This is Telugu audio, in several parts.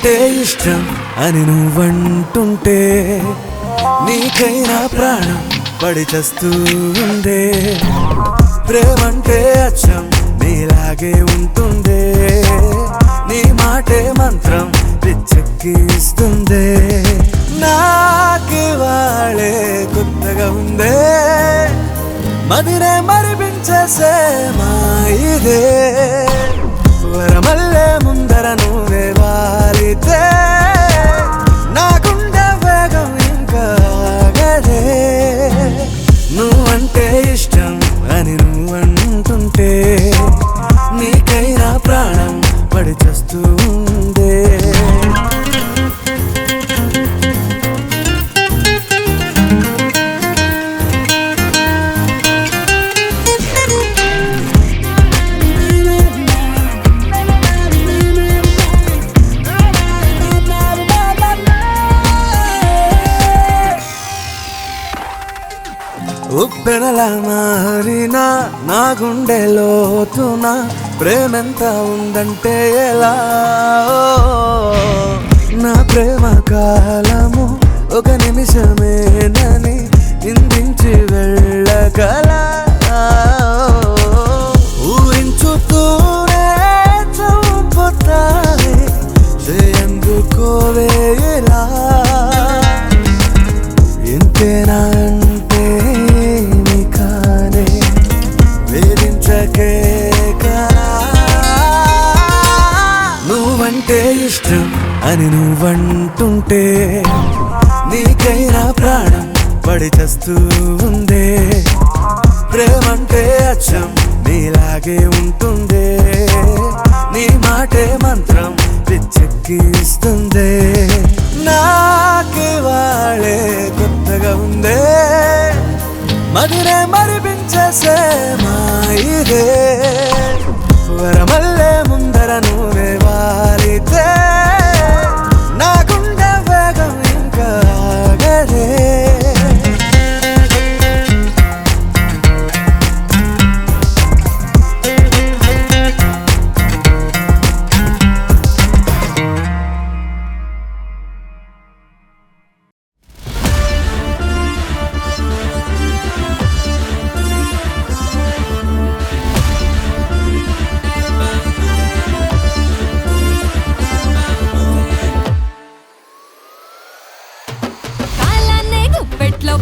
నువ్వంటే ఇష్టం అని నువ్వంటుంటే నీకైనా ప్రాణం పడి చస్తూ ఉందే. ప్రేమంటే అచ్చం నీలాగే ఉంటుందే, నీ మాటే మంత్రం పిచ్చెక్కిస్తుందే. నాకివాళే కొత్తగా ఉందే, మదినే మరిపించేసే మా ఇదే. వరమల్లే ముందర నువ్వే వాలితే నా గుండె వేగం ఇంకా ఆగదే. నువ్వంటే ఇష్టం అని నువ్వంటుంటే నీకైనా ప్రాణం పడి చస్తుందే. ఉప్పెనలా మారినా నా గుండె లోతున ప్రేమెంత ఉందంటే ఎలా? నా ప్రేమ కాలము ఒక నిమిషమేనని నిందించి వెళ్ళగల ఊరించుతూనే చంపుతాయి ఎందుకోవేలా ఎంతేనా నువ్వంటే ఇష్టం అని నువ్వంటుంటే నీకైనా ప్రాణం పడి చస్తూ ఉందే. ప్రేమంటే అచ్చం నీలాగే ఉంటుందే, నీ మాటే మంత్రం పిచ్చెక్కిస్తుందే. నాకివాళే కొత్తగా ఉందే, మదినే మరిపించేసే మా ఇదే. వరమల్లే ముందర నువ్వే వాలితే నా గుండె వేగం ఇంకా ఆగదే.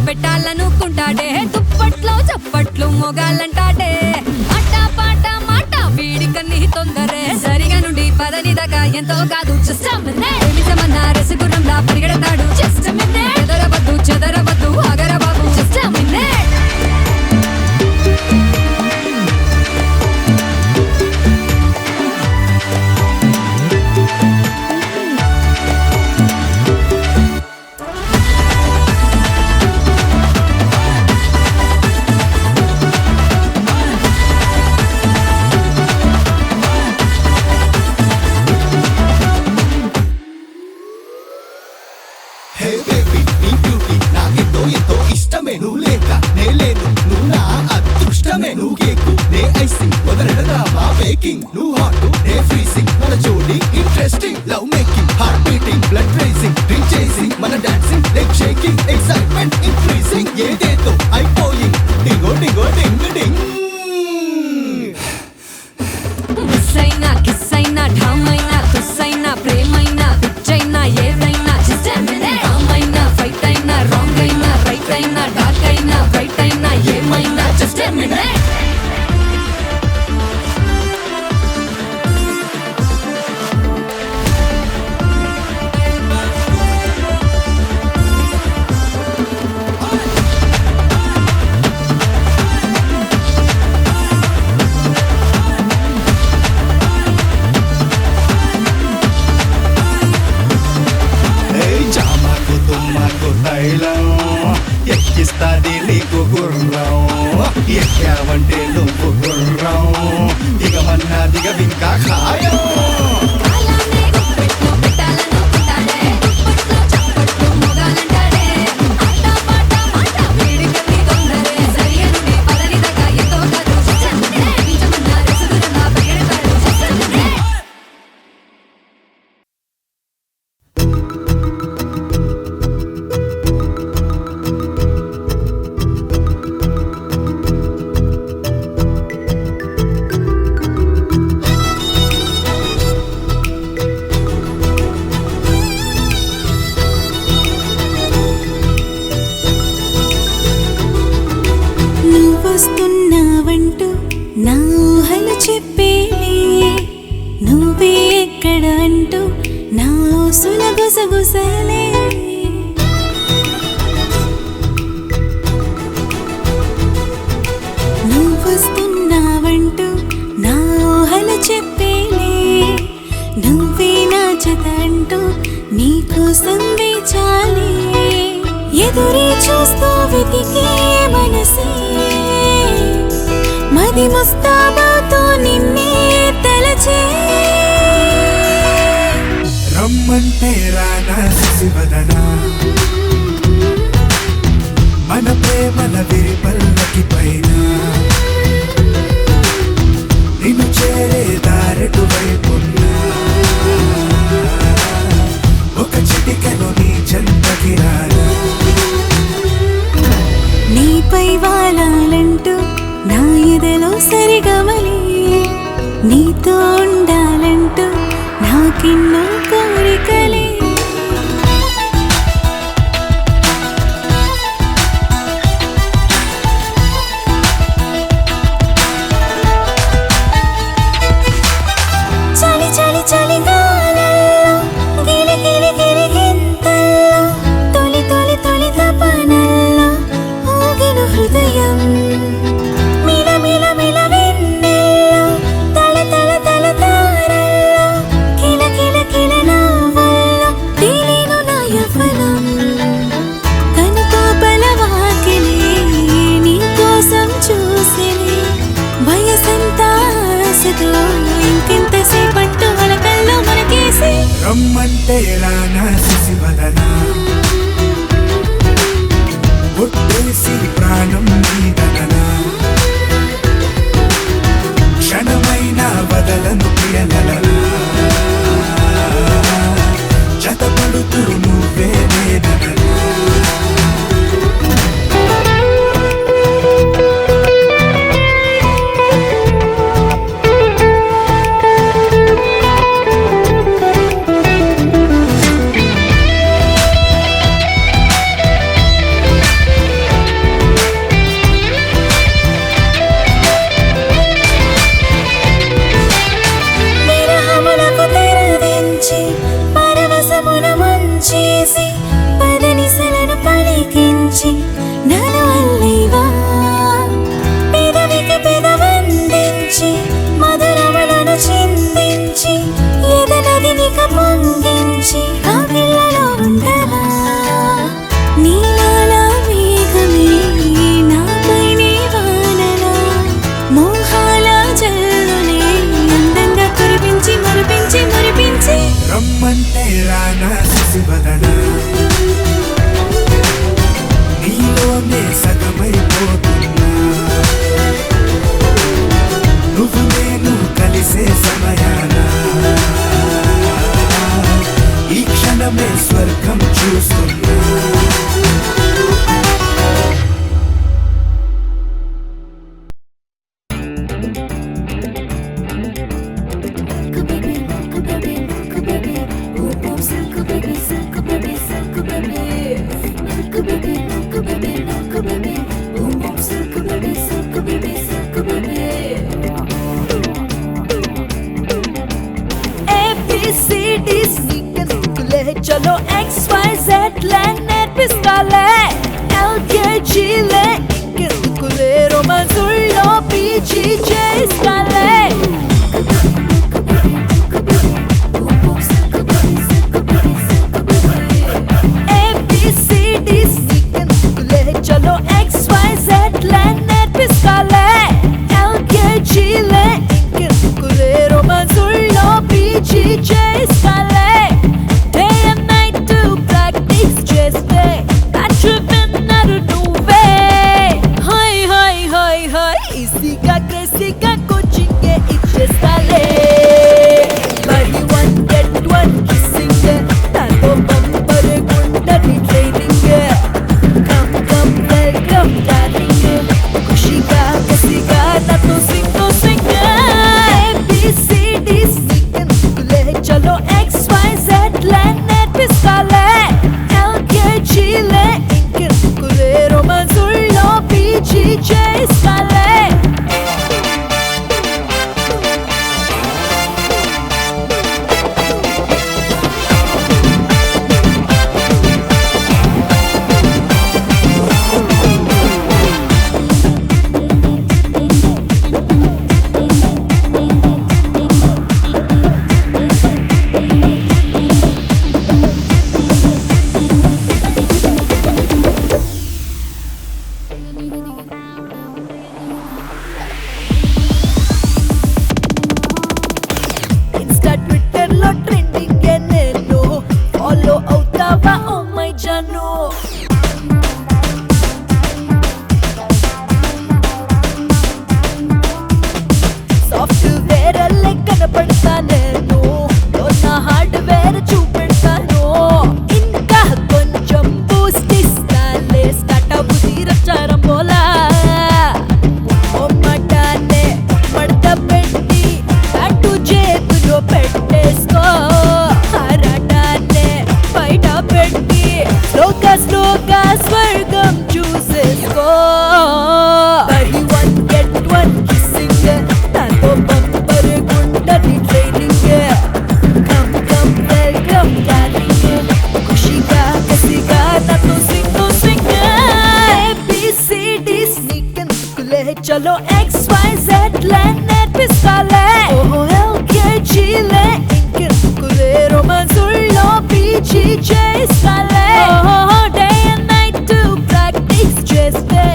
పెట్టాలనుకుంటాడే దుప్పట్లో చప్పట్లు మొగాలంటాడే. అట్టా పాట మాట వీడికన్నీ తొందరే, సరిగా నుండి పదని దాకా ఎంతో కాదు. నిజమన్నా రసగుర్రంలా పరిగెడతాడు. చెదరవద్దు చెదరవద్దు అగరబాబు. నువ్వు లేక నే లేను, నువ్వు నా అదృష్టమే. నువ్వు కేకు నే ఐసింగ్, వదలడదావా బేకింగ్. నువ్వు హాట్ నే ఫ్రీజింగ్, మన జోడి interesting. Love making, heart beating, blood racing, drink chasing, మన dancing, leg shaking, excitement increasing. ఏదేదో అయిపోయింగ్, డింగో డింగో డింగ్ డింగ్. మిస్ అయినా కిస్ అయినా ఢమ్ అయినా తుస్ అయినా ప్రేమైనా పిచ్చైనా ఏదైనా రామైనా ఫైట్ అయినా రాంగ్ అయినా రైట్ అయినా డార్క్ అయినా బ్రైట్ అయినా ఏమైనా జస్ట్ ఎ మినిట్. ఎక్కిస్తాది నీకు గుర్రం, ఎక్కావంటే నువ్వు గుర్రం. దిగమన్నా దిగవింకా ఖాయం. వస్తున్నావంటూ నా ఊహలు చెప్పేలే నువ్వే ఎక్కడ అంటూ నా ఊసుల గుసగుసలే నువ్వు వస్తున్నావంటూ నా ఊహలు చెప్పేలే నువ్వే నా జత అంటూ నీకోసం వేచాలే ఎదురే చూస్తూ వెతికే మనసే మది ముస్తాబాతో నిన్నే తలచే రమ్మంటే రానా శివదనా మన ప్రేమల విరిపల్లకి పైన నిన్ను చేరే దారెటు వైపున్నా ఒక చిటికెలో నీ చెంతకి రానా నీపై వాలాలంటూ నా ఎదలో సరిగమలే నీతో ఉండాలంటూ నాకెన్నో కోరికలే చలి చలి చలిగాలలో గిలి గిలి గిలి గింతల్లో తొలి తొలి తొలి తపనల్లో ఊగిన హృదయం మిల మిల మిల వెన్నెల్లో తల తల తల తారల్లో కిల కిల కిల సాఫ్ట్వేర్ అల్లే కనపడతా నేను నా హార్డ్వేర్ చూపెడతాను ఇంకా కొంచెం బూస్ట్ ఇస్తాలే స్టార్టప్ తీరచారం పోలా ఓ మటానే మడత పెట్టి అటు చేతిలో పెట్టేసుకో హరటానే బయట పెట్టి స్లోగా స్వర్గం చూసేసుకో buy one get one kissing నాతో బంపర్ గుంటది ట్రైనింగ్ కమ్ వెల్కమ్ డార్లింగ్ ఖుషిగా కసిగా నాతో సింగ్ ABCD నీకెందుకులే చలో XYZ లే నేర్పిస్తాలే ఓహో LKGలే ఇంకెందుకులే రొమాన్సుల్లో పీజీ చేస్తాలే ఓహో day and night to practice చేస్తే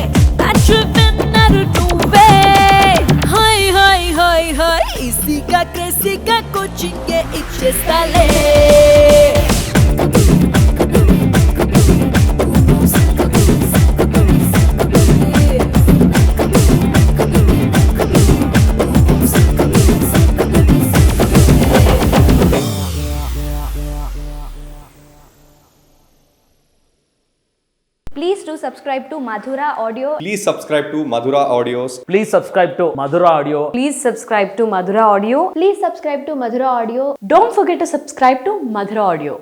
అచ్చువెన్నరు నువ్వే హై హై హై హై ఈజీగా క్రేజీగా coaching ఇచ్చేస్తాలే Please do subscribe to Madhura Audio. Please subscribe to Madhura Audios. Please subscribe to Madhura Audio. Please subscribe to Madhura Audio. Please subscribe to Madhura Audio. Don't forget to subscribe to Madhura Audio.